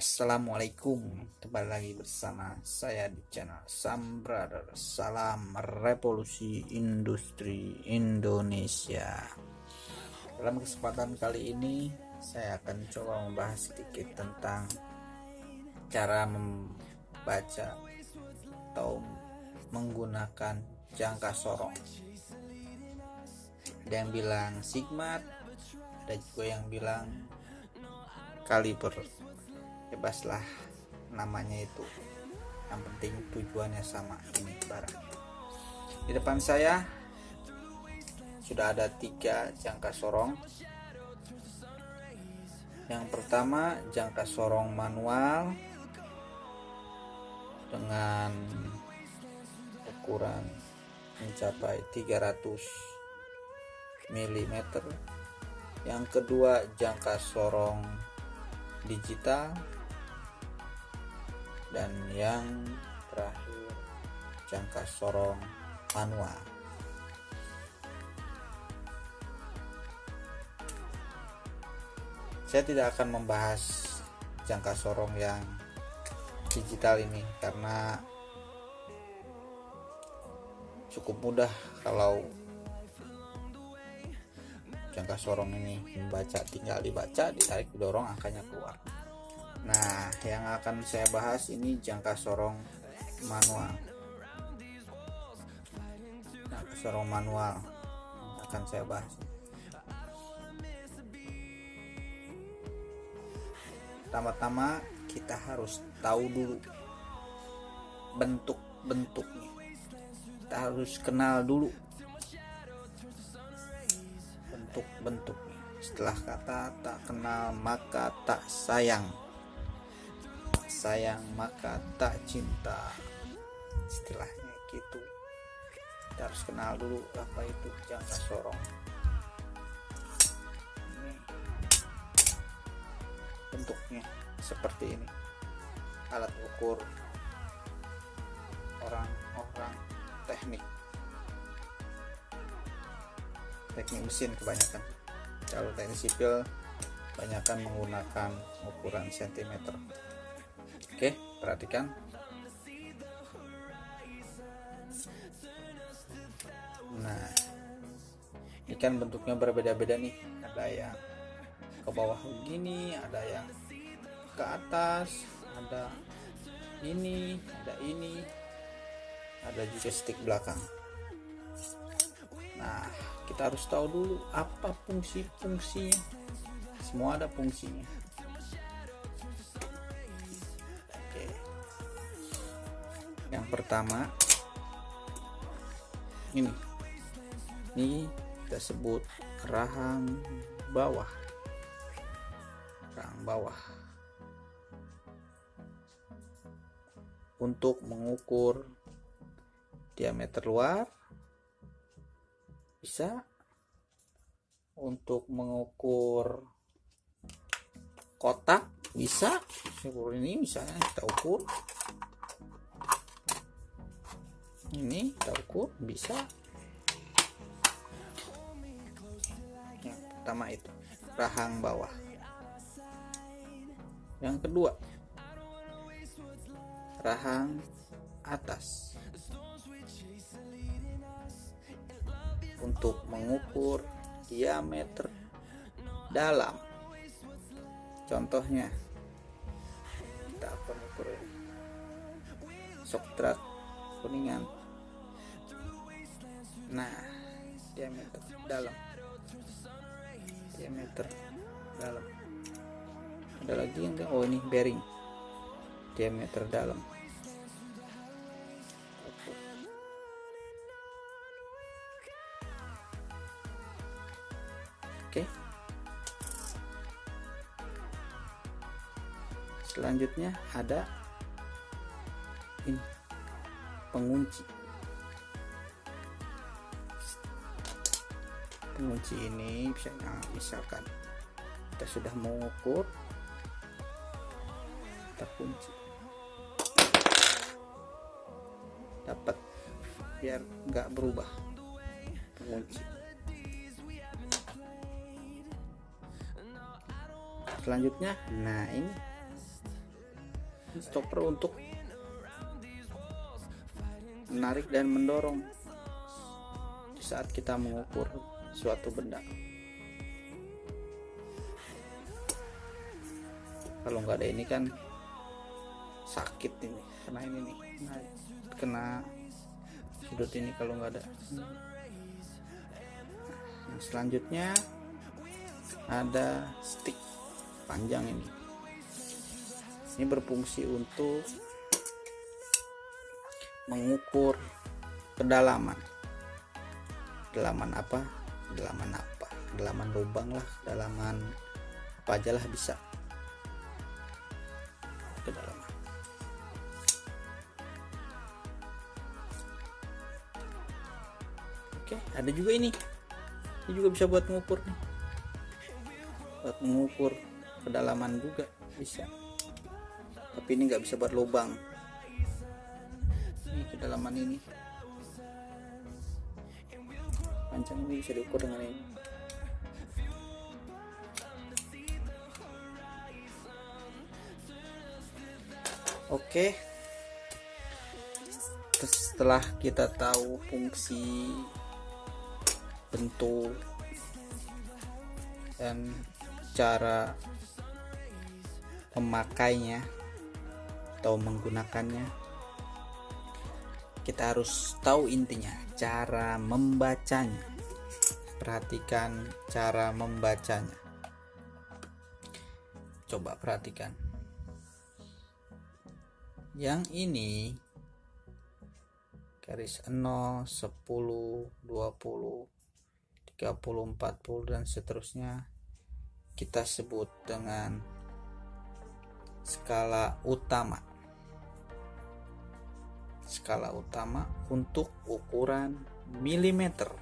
Assalamualaikum, kembali lagi bersama saya di channel Sam Brother. Salam revolusi industri Indonesia. Dalam kesempatan kali ini saya akan coba membahas sedikit tentang cara membaca atau menggunakan jangka sorong. Ada yang bilang sigmat, ada juga yang bilang kaliber. Bebaslah namanya itu, yang penting tujuannya sama. Ini barang di depan saya sudah ada 3 jangka sorong. Yang pertama jangka sorong manual dengan ukuran mencapai 300 mm. Yang kedua jangka sorong digital, dan yang terakhir jangka sorong manual. Saya tidak akan membahas jangka sorong yang digital ini karena cukup mudah kalau jangka sorong ini membaca, tinggal dibaca, ditarik, didorong, angkanya keluar. Nah, yang akan saya bahas ini jangka sorong manual. Jangka sorong manual akan saya bahas. Pertama-tama kita harus tahu dulu bentuk-bentuknya. Kita harus kenal dulu bentuk-bentuknya. Setelah kata tak kenal maka tak sayang, sayang maka tak cinta, istilahnya gitu. Kita harus kenal dulu apa itu jangka sorong. Ini bentuknya seperti ini, alat ukur orang teknik mesin kebanyakan. Kalau teknik sipil kebanyakan menggunakan ukuran sentimeter. Oke, perhatikan. Nah, ini kan bentuknya berbeda-beda nih. Ada yang ke bawah begini, ada yang ke atas, ada ini, ada juga stick belakang. Nah, kita harus tahu dulu apa fungsinya. Semua ada fungsinya. Oke. Yang pertama ini kita sebut rahang bawah. Untuk mengukur diameter luar bisa, untuk mengukur kotak bisa. Seperti ini misalnya kita ukur, ini kita ukur bisa. Yang pertama itu rahang bawah. Yang kedua rahang atas, untuk mengukur diameter dalam. Contohnya kita akan ukur substrat kuningan. Nah, diameter dalam. Ada lagi yang ini bearing, diameter dalam. Oke. Selanjutnya ada ini pengunci. Pengunci ini misalkan kita sudah mengukur, kita kunci dapat biar nggak berubah pengunci. Selanjutnya, nah ini stopper untuk menarik dan mendorong di saat kita mengukur suatu benda. Kalau nggak ada ini kan sakit ini, karena ini nih kena sudut ini kalau nggak ada. Nah, selanjutnya ada stick panjang ini. Ini berfungsi untuk mengukur kedalaman. Kedalaman apa? Kedalaman lubang lah, kedalaman apa aja lah bisa. Kedalaman. Oke, ada juga ini. Ini juga bisa buat mengukur nih. Buat mengukur kedalaman juga bisa. Tapi ini nggak bisa buat lubang. Ini kedalaman ini. Panjang ini bisa diukur dengan ini. Oke. Setelah kita tahu fungsi, bentuk, dan cara memakainya atau menggunakannya, kita harus tahu intinya, cara membacanya. Perhatikan cara membacanya. Coba perhatikan. Yang ini garis 0, 10, 20, 30, 40 dan seterusnya kita sebut dengan skala utama. Skala utama untuk ukuran milimeter.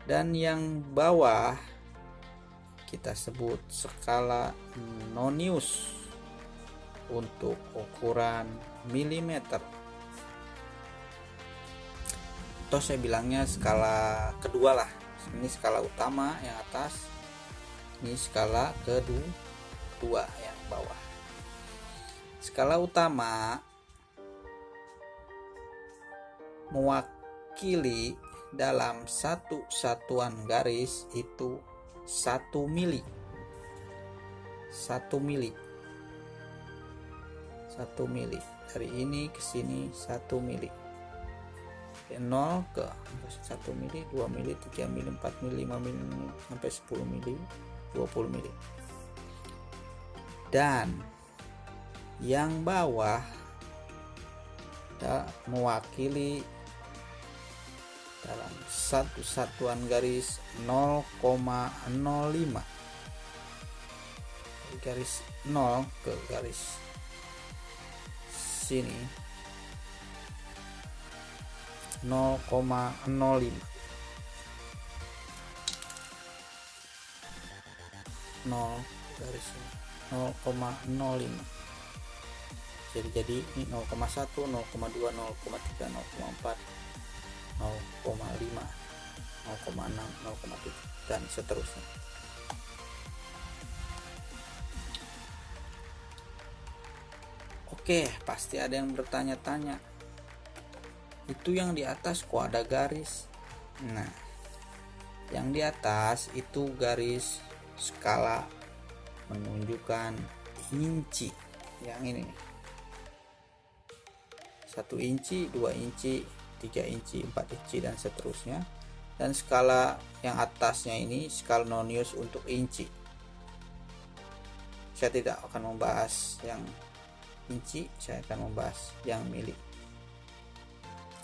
Dan yang bawah kita sebut skala nonius untuk ukuran milimeter. Atau saya bilangnya skala kedua lah. Ini skala utama yang atas, ini skala kedua yang bawah. Skala utama mewakili dalam satu satuan garis itu 1 mili. 1 mili. 1 mili. Dari ini ke sini 1 mili. 0 ke 1 mili, 2 mili, 3 mili, 4 mili, 5 mili, sampai 10 mili, 20 mili. Dan yang bawah mewakili dalam satu satuan garis 0,05. Dari garis 0 ke garis sini 0,05. 0 garis 0,05. Jadi ini 0,1, 0,2, 0,3, 0,4, 0,5, 0,6, 0,7 dan seterusnya. Oke, pasti ada yang bertanya-tanya, itu yang di atas kok ada garis? Nah, yang di atas itu garis skala menunjukkan inci. Yang ini nih, 1 inci, 2 inci, 3 inci, 4 inci dan seterusnya. Dan skala yang atasnya ini skala nonius untuk inci. Saya tidak akan membahas yang inci, saya akan membahas yang mili.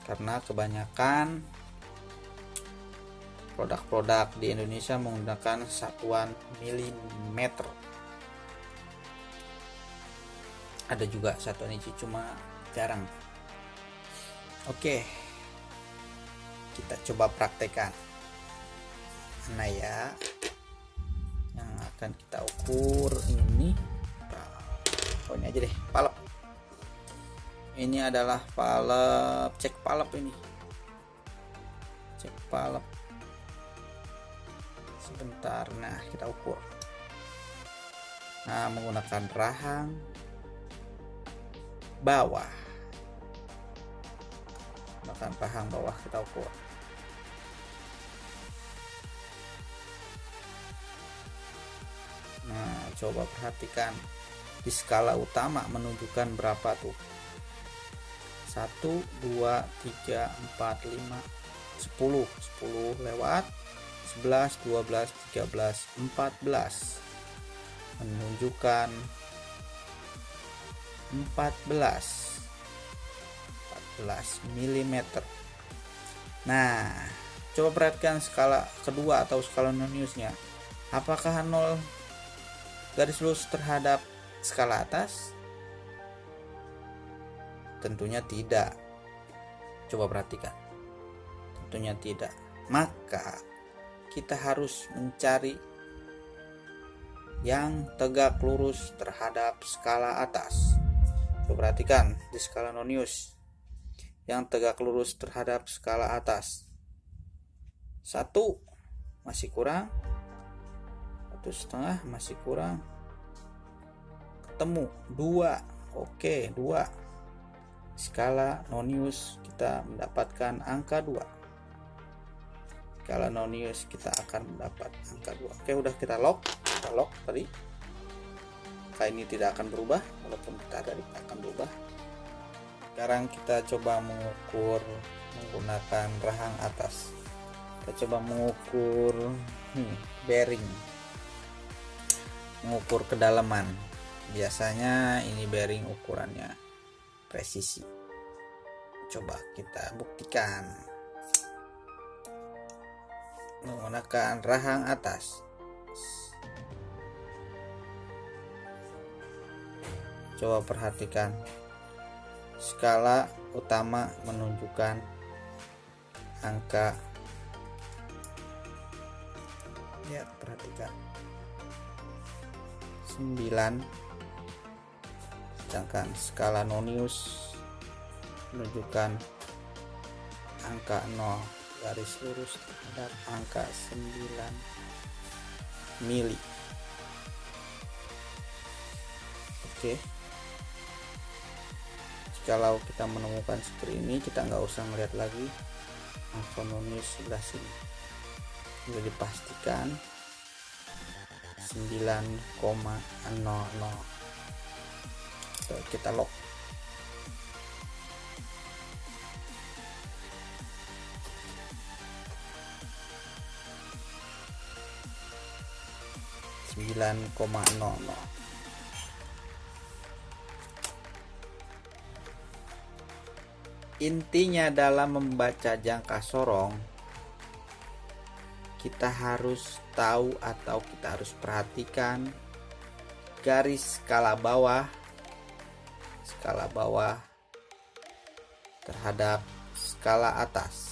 Karena kebanyakan produk-produk di Indonesia menggunakan satuan milimeter. Ada juga satuan inci, cuma jarang. Oke, kita coba praktekkan. Nah ya, yang akan kita ukur ini, oh ini aja deh, palep. Ini adalah palep, cek palep ini. Cek palep. Sebentar, nah kita ukur. Nah, menggunakan rahang bawah. Menggunakan rahang bawah kita ukur. Nah, coba perhatikan di skala utama menunjukkan berapa tuh? 1, 2, 3, 4, 5, 10 lewat 11, 12, 13, 14 menunjukkan 14 mm. Nah, coba perhatikan skala kedua atau skala Noniusnya. Apakah 0 garis lurus terhadap skala atas? Tentunya tidak. Coba perhatikan. Tentunya tidak. Maka kita harus mencari yang tegak lurus terhadap skala atas. Coba perhatikan di skala Nonius. Yang tegak lurus terhadap skala atas. 1 masih kurang. 1,5 masih kurang. Ketemu 2. Oke, 2. Skala Nonius kita mendapatkan angka 2. Skala Nonius kita akan mendapat angka 2. Oke, udah kita lock tadi. Angka ini tidak akan berubah, walaupun kita dari akan berubah. Sekarang kita coba mengukur menggunakan rahang atas. Kita coba mengukur bearing, mengukur kedalaman. Biasanya ini bearing ukurannya presisi. Coba kita buktikan menggunakan rahang atas. Coba perhatikan skala utama menunjukkan angka, lihat, perhatikan 9, sedangkan skala Nonius menunjukkan angka 0 garis lurus terhadap angka 9 mili. Oke, kalau kita menemukan seperti ini, kita nggak usah melihat lagi angka Nonius sebelah sini. Sudah dipastikan 9,00. Kita lock. Intinya dalam membaca jangka sorong, kita harus tahu atau kita harus perhatikan garis skala bawah terhadap skala atas.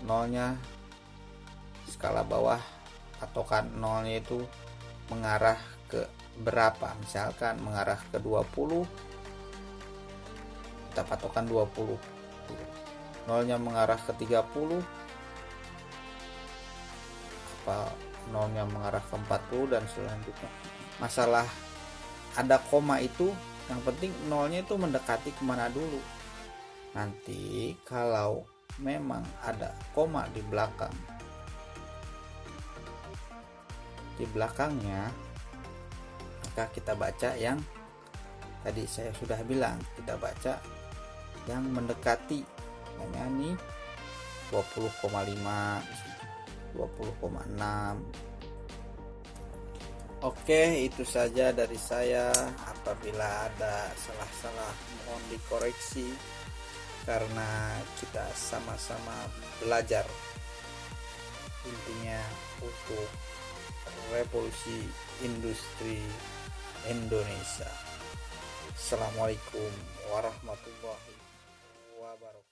Nolnya skala bawah, patokan nolnya itu mengarah ke berapa? Misalkan mengarah ke 20, kita patokan 20. Nolnya mengarah ke 30, apa nolnya mengarah ke 40 dan selanjutnya. Masalah ada koma itu, yang penting nolnya itu mendekati kemana dulu. Nanti kalau memang ada koma di belakangnya, maka kita baca yang tadi saya sudah bilang, kita baca yang mendekati, namanya nih 20,5, 20,6. Oke, itu saja dari saya. Apabila ada salah-salah mohon dikoreksi, karena kita sama-sama belajar, intinya untuk revolusi industri Indonesia. Assalamualaikum warahmatullahi wabarakatuh.